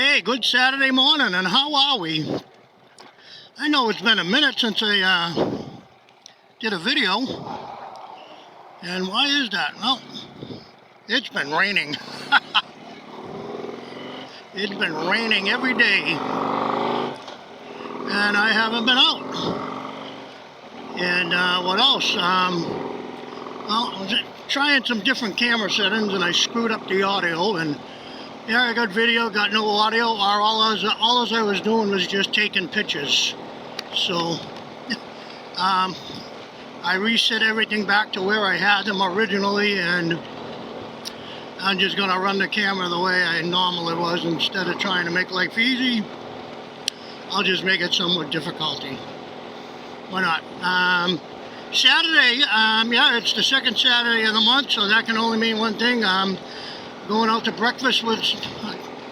Hey, good Saturday morning, and how are we? I know it's been a minute since I did a video, and why is that? Well, it's been raining. It's been raining every day, and I haven't been out. And what else? Well, I was trying some different camera settings, and I screwed up the audio, and yeah, I got video, got no audio, or all I was doing was just taking pictures. So, I reset everything back to where I had them originally, and I'm just going to run the camera the way I normally was. Instead of trying to make life easy, I'll just make it somewhat difficulty. Why not? Saturday, yeah, it's the second Saturday of the month, so that can only mean one thing. Going out to breakfast with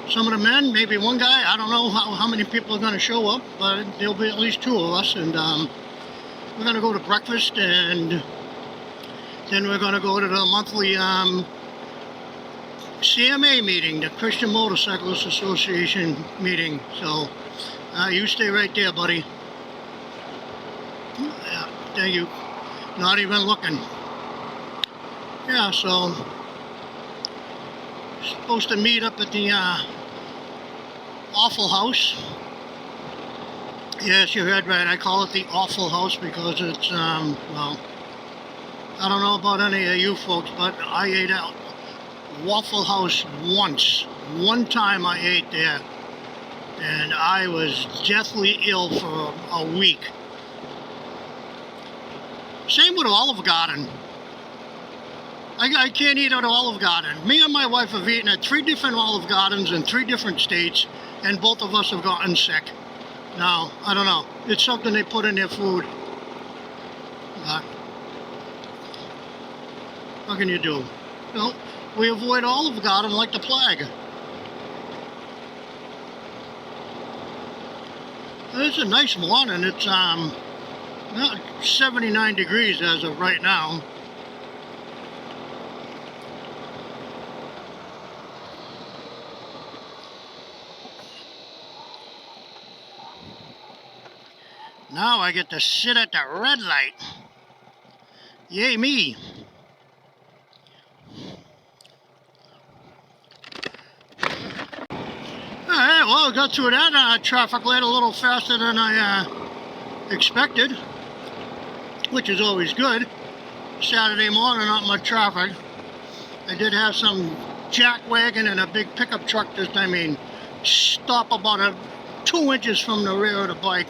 some of the men, maybe one guy. I don't know how many people are going to show up, but there'll be at least two of us, and we're going to go to breakfast, and then we're going to go to the monthly C.M.A. meeting, the Christian Motorcyclists Association meeting. So you stay right there, buddy. Yeah, thank you. Not even looking. Yeah, so supposed to meet up at the Awful House. Yes, you heard right. I call it the Awful House because it's, well, I don't know about any of you folks, but I ate out Waffle House once. One time I ate there, and I was deathly ill for a week. Same with Olive Garden. I can't eat at Olive Garden. Me and my wife have eaten at 3 different Olive Gardens in 3 different states, and both of us have gotten sick. Now, I don't know. It's something they put in their food. But what can you do? Well, we avoid Olive Garden like the plague. It's a nice morning. It's 79 degrees as of right now. Now I get to sit at the red light. Yay me. Alright, well, I got through that traffic light a little faster than I expected, which is always good. Saturday morning, not much traffic. I did have some jack wagon and a big pickup truck stop about 2 inches from the rear of the bike.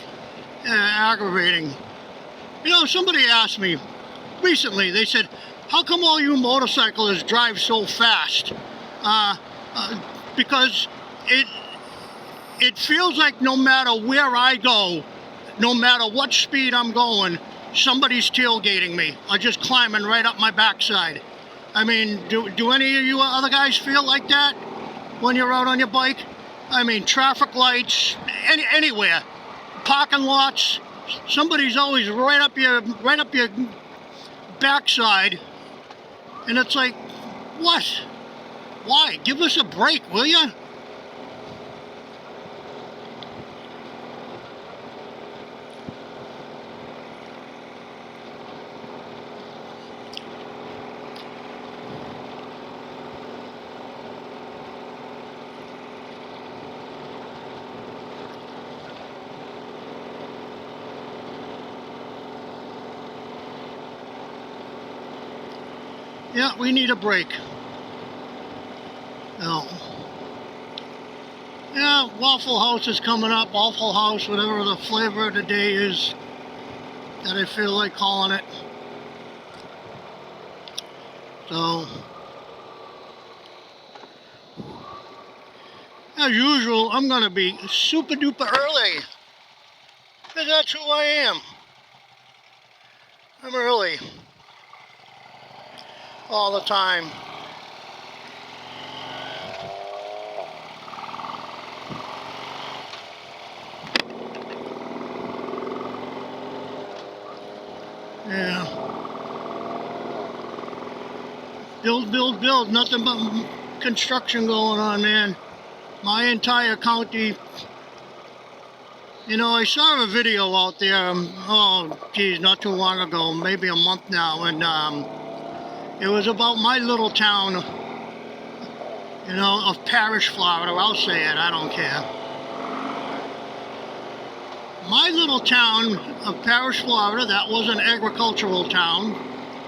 Aggravating. You know, somebody asked me recently, they said, how come all you motorcyclists drive so fast? Because it feels like no matter where I go, no matter what speed I'm going, somebody's tailgating me or just climbing right up my backside. I mean, do any of you other guys feel like that when you're out on your bike? I mean, traffic lights, anywhere. Parking lots, somebody's always right up your backside, and it's like, what? Why? Give us a break, will you? Yeah, we need a break. No. Yeah, Waffle House is coming up. Waffle House, whatever the flavor of the day is that I feel like calling it. So, as usual, I'm going to be super duper early. Because that's who I am. I'm early. All the time. Yeah. Build. Nothing but construction going on, man. my entire county. You know, I saw a video out there, oh geez, not too long ago, maybe a month now, and it was about my little town, you know, of Parish, Florida. I'll say it, I don't care. My little town of Parish, Florida, that was an agricultural town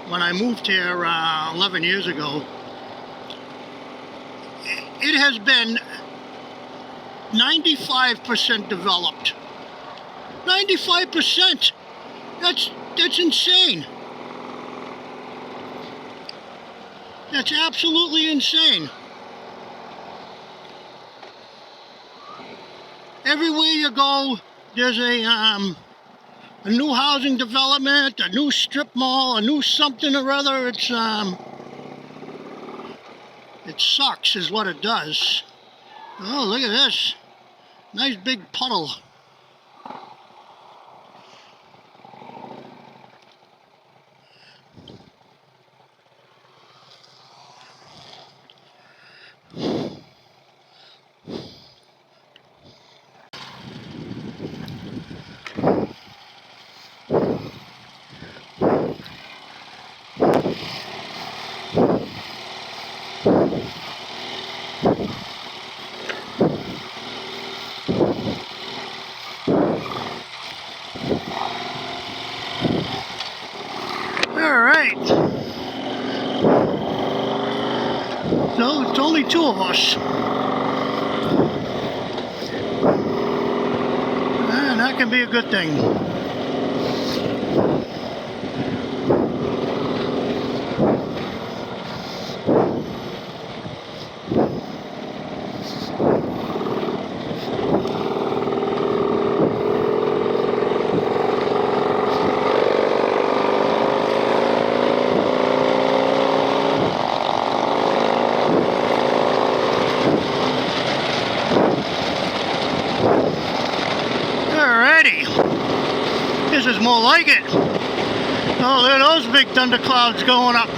when I moved here 11 years ago. It has been 95% developed. 95%! That's insane. That's absolutely insane. Everywhere you go, there's a new housing development, a new strip mall, a new something or other. It sucks is what it does. Oh, look at this. Nice big puddle. Alright. So it's only two of us. And that can be a good thing. This is more like it. Oh, look at those big thunderclouds going up.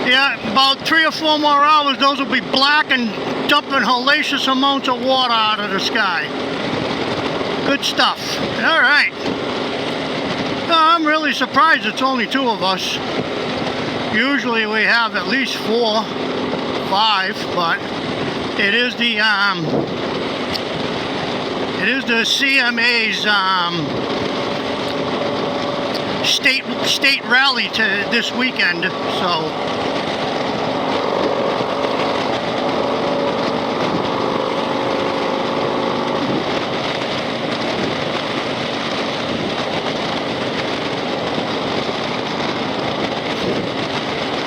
Yeah, about 3 or 4 more hours, those will be black and dumping hellacious amounts of water out of the sky. Good stuff. All right. I'm really surprised it's only 2 of us. Usually we have at least 4, 5, but it is the C.M.A's state rally to this weekend, so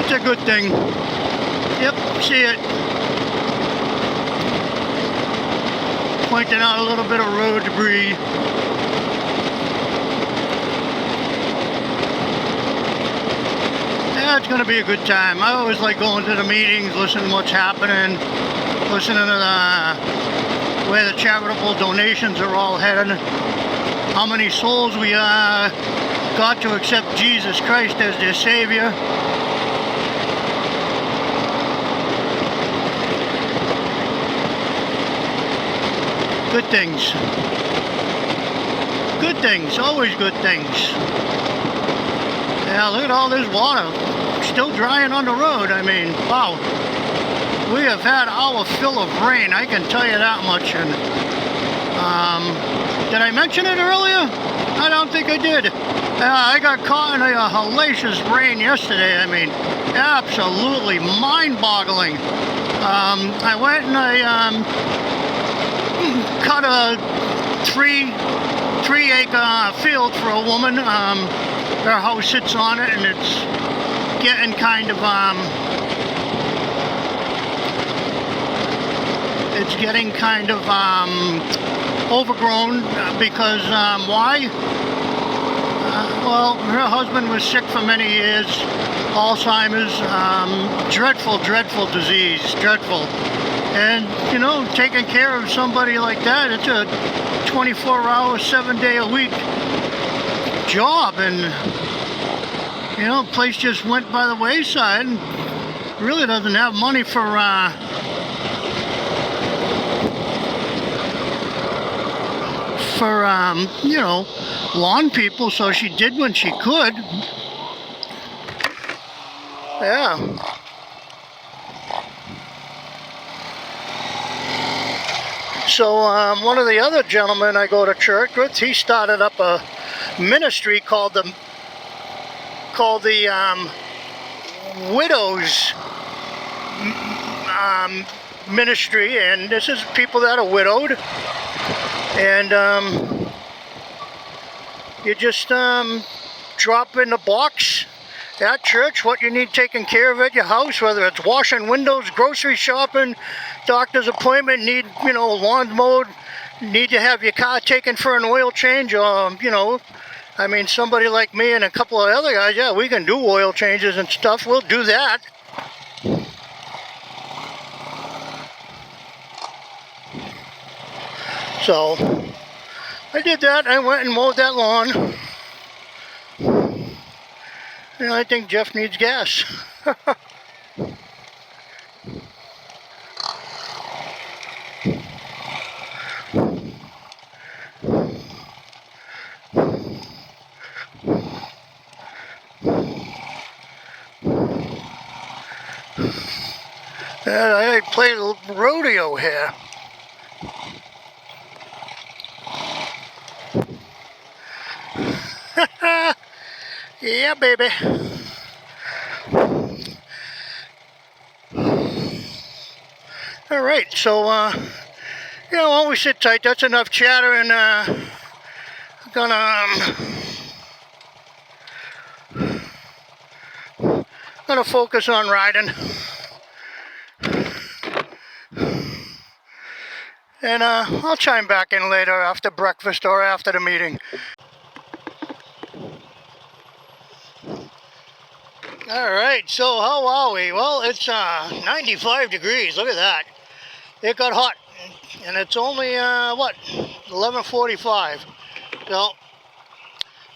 it's a good thing. Yep, see it. Pointing out a little bit of road debris. Yeah, it's going to be a good time. I always like going to the meetings, listening to what's happening, listening to where the charitable donations are all headed, how many souls we got to accept Jesus Christ as their Savior. Good things. Good things, always good things. Yeah, look at all this water still drying on the road. I mean, wow. We have had our fill of rain, I can tell you that much. And did I mention it earlier? I don't think I did. I got caught in a hellacious rain yesterday. I mean, absolutely mind-boggling. I went and I cut a 3-acre field for a woman. Her house sits on it, and it's getting kind of overgrown because why? Well, her husband was sick for many years, Alzheimer's, dreadful disease, dreadful. And, you know, taking care of somebody like that, it's a 24-hour, 7-day-a-week job. And, you know, the place just went by the wayside and really doesn't have money for for, you know, lawn people, so she did when she could. Yeah. So one of the other gentlemen I go to church with, he started up a ministry called the Widows Ministry, and this is people that are widowed, and you just drop in the box at church what you need taken care of at your house, whether it's washing windows, grocery shopping, doctor's appointment, need, you know, lawn mowed, need to have your car taken for an oil change, or, you know, I mean, somebody like me and a couple of other guys, yeah, we can do oil changes and stuff, we'll do that. So I did that. I went and mowed that lawn. And I think Jeff needs gas. I played a rodeo here. Yeah, baby. All right, so you know, always sit tight. That's enough chatter, and I'm gonna focus on riding. And I'll chime back in later after breakfast or after the meeting. Alright, so how are we? Well, it's 95 degrees, look at that. It got hot, and it's only, what, 11:45. So,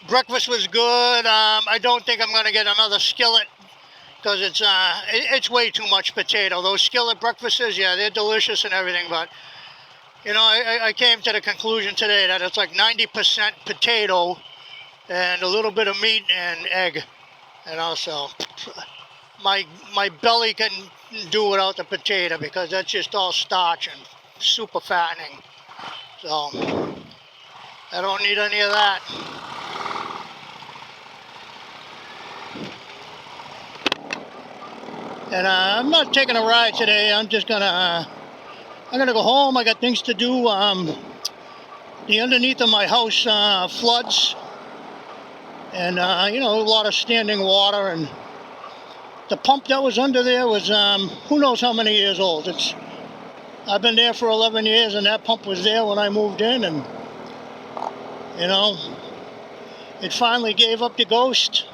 breakfast was good. I don't think I'm going to get another skillet, because it's way too much potato. Those skillet breakfasts, yeah, they're delicious and everything, but, you know, I came to the conclusion today that it's like 90% potato and a little bit of meat and egg. And also, my belly can do without the potato, because that's just all starch and super fattening. So, I don't need any of that. And I'm not taking a ride today. I'm just gonna go home. I got things to do. The underneath of my house floods. And, you know, a lot of standing water, and the pump that was under there was, who knows how many years old. I've been there for 11 years, and that pump was there when I moved in, and, you know, it finally gave up the ghost.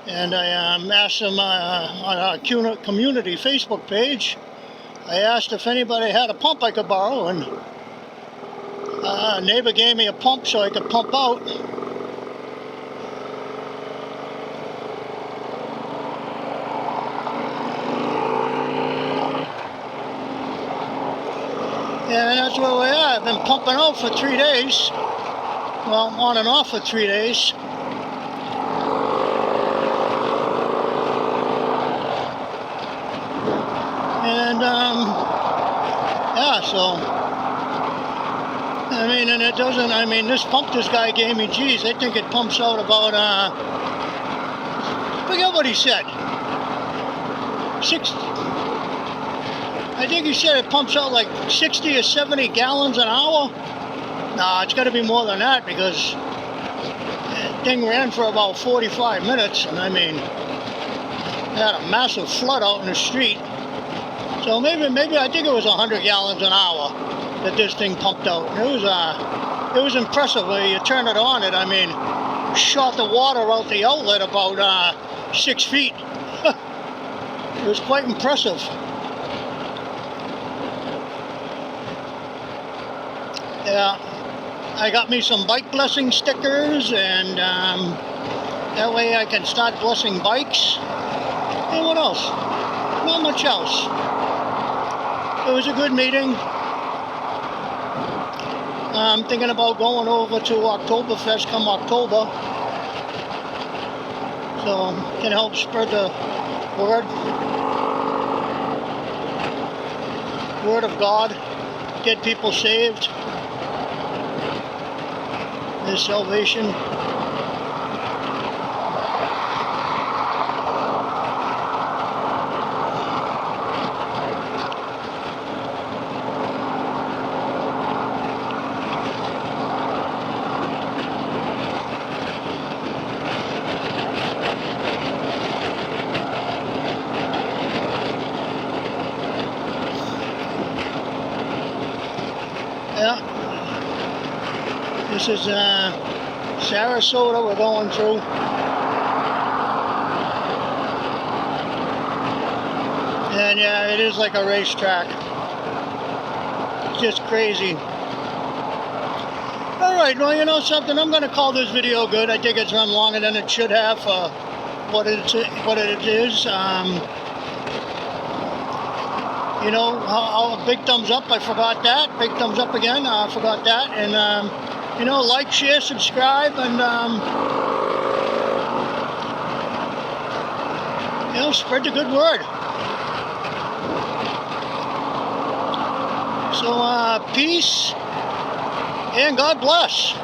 And I asked them on our community Facebook page, I asked if anybody had a pump I could borrow, and a neighbor gave me a pump so I could pump out. And that's where we are. I've been pumping out for 3 days. Well, on and off for 3 days. And, yeah, so, I mean, and it doesn't, I mean, this pump this guy gave me, geez, I think it pumps out about, forget what he said. I think he said it pumps out like 60 or 70 gallons an hour. Nah, it's got to be more than that, because that thing ran for about 45 minutes, and I mean, they had a massive flood out in the street. So maybe I think it was 100 gallons an hour that this thing pumped out. It was impressive. When you turn it on, I mean, shot the water out the outlet about 6 feet. It was quite impressive. Yeah, I got me some bike blessing stickers, and that way I can start blessing bikes. And what else? Not much else. It was a good meeting. I'm thinking about going over to Oktoberfest come October, so can help spread the word of God, get people saved. There's salvation. Yeah, this is Sarasota we're going through. And yeah, it is like a racetrack. It's just crazy. Alright, well, you know something, I'm going to call this video good. I think it's run longer than it should have for what it is. You know, big thumbs up, I forgot that. Big thumbs up again, I forgot that. And, you know, like, share, subscribe, and, you know, spread the good word. So, peace, and God bless.